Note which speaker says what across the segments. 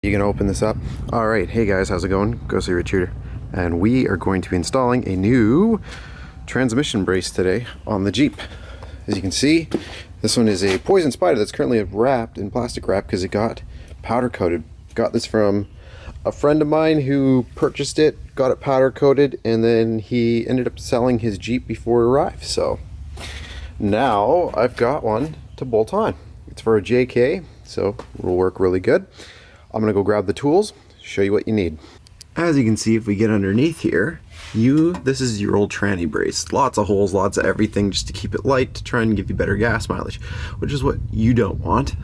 Speaker 1: You gonna open this up? All right, hey guys, how's it going? Go see Rich Shooter. And we are going to be installing a new transmission brace today on the Jeep. As you can see, this one is a poison spyder that's currently wrapped in plastic wrap because it got powder coated. Got this from a friend of mine who purchased it, got it powder coated, and then he ended up selling his Jeep before it arrived. So now I've got one to bolt on. It's for a JK, so it'll work really good. I'm gonna go grab the tools, show you what you need. As you can see, if we get underneath here, this is your old tranny brace. Lots of holes, lots of everything just to keep it light, to try and give you better gas mileage, which is what you don't want.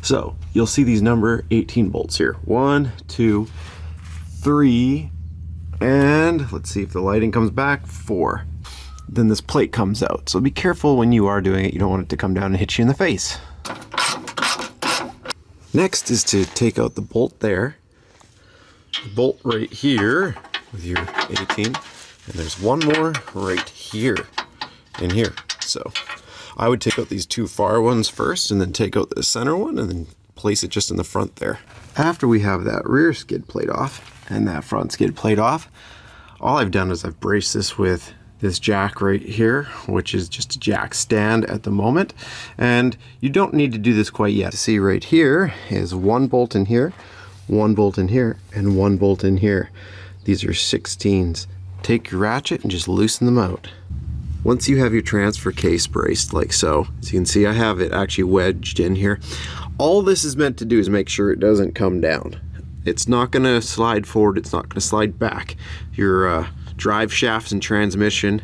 Speaker 1: So you'll see these number 18 bolts here. 1, 2, 3, and let's see if the lighting comes back, 4. Then this plate comes out. So be careful when you are doing it. You don't want it to come down and hit you in the face. Next is to take out the bolt there, the bolt right here with your 18, and there's one more right here and here. So I would take out these two far ones first and then take out the center one and then place it just in the front there. After we have that rear skid plate off and that front skid plate off, all I've done is I've braced this with this jack right here, which is just a jack stand at the moment, and you don't need to do this quite yet. See, right here is one bolt in here, one bolt in here, and one bolt in here. These are 16s. Take your ratchet and just loosen them out. Once you have your transfer case braced like so, as you can see, I have it actually wedged in here. All this is meant to do is make sure it doesn't come down. It's not going to slide forward, it's not going to slide back. Your drive shafts and transmission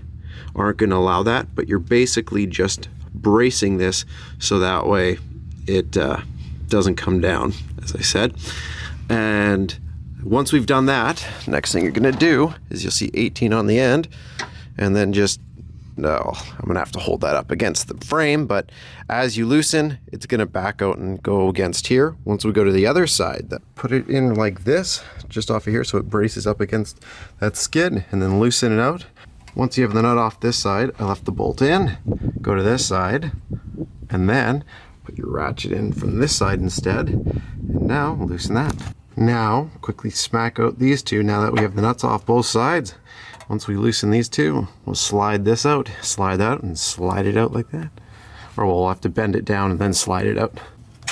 Speaker 1: aren't going to allow that, but you're basically just bracing this so that way it doesn't come down, as I said. And once we've done that, next thing you're going to do is you'll see 18 on the end, and then just, no, I'm going to have to hold that up against the frame, but as you loosen, it's going to back out and go against here. Once we go to the other side, put it in like this, just off of here, so it braces up against that skid, and then loosen it out. Once you have the nut off this side, I left the bolt in, go to this side, and then put your ratchet in from this side instead, and now loosen that. Now, quickly smack out these two now that we have the nuts off both sides. Once we loosen these two, we'll slide this out, slide that, and slide it out like that. Or we'll have to bend it down and then slide it out.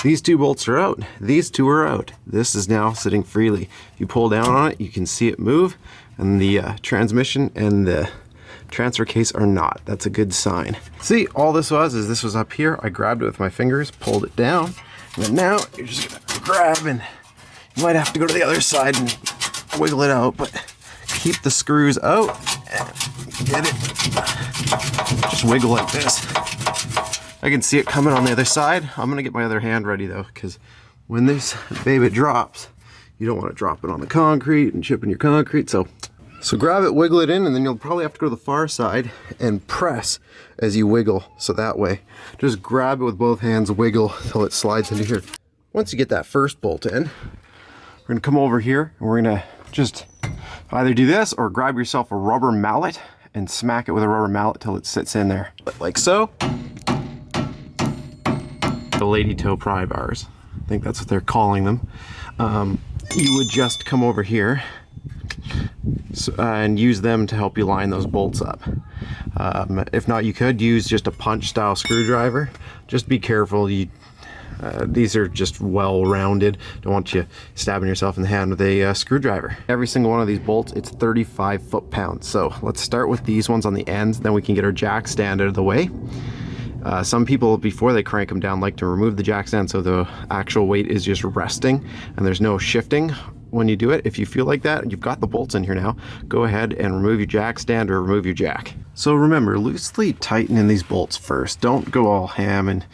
Speaker 1: These two bolts are out. These two are out. This is now sitting freely. If you pull down on it, you can see it move, and the transmission and the transfer case are not. That's a good sign. See, all this was up here. I grabbed it with my fingers, pulled it down, and then now you're just gonna grab, and you might have to go to the other side and wiggle it out, but keep the screws out and get it. Just wiggle like this. I can see it coming on the other side. I'm gonna get my other hand ready though, because when this baby drops, you don't want to drop it on the concrete and chipping your concrete. So grab it, wiggle it in, and then you'll probably have to go to the far side and press as you wiggle. So that way, just grab it with both hands, wiggle till it slides into here. Once you get that first bolt in, we're gonna come over here and we're gonna just either do this or grab yourself a rubber mallet and smack it with a rubber mallet till it sits in there. Like so. The lady toe pry bars. I think that's what they're calling them. You would just come over here and use them to help you line those bolts up. If not, you could use just a punch style screwdriver. Just be careful. These are just well rounded. Don't want you stabbing yourself in the hand with a screwdriver. Every single one of these bolts, it's 35 foot-pounds. So let's start with these ones on the ends, then we can get our jack stand out of the way. Some people, before they crank them down, like to remove the jack stand so the actual weight is just resting and there's no shifting when you do it. If you feel like that, you've got the bolts in here now, go ahead and remove your jack stand or remove your jack. So remember, loosely tighten in these bolts first. Don't go all ham and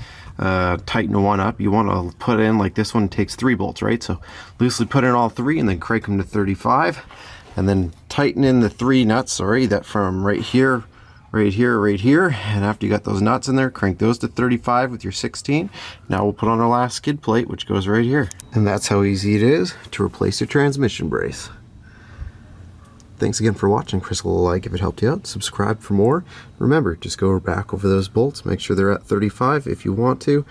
Speaker 1: tighten one up. You want to put in, like this one takes 3 bolts, right? So loosely put in all 3 and then crank them to 35, and then tighten in the 3 nuts, that from right here, right here, right here. And after you got those nuts in there, crank those to 35 with your 16. Now we'll put on our last skid plate, which goes right here. And that's how easy it is to replace your transmission brace. Thanks again for watching. Chris will like if it helped you out. Subscribe for more. Remember, just go back over those bolts. Make sure they're at 35 if you want to.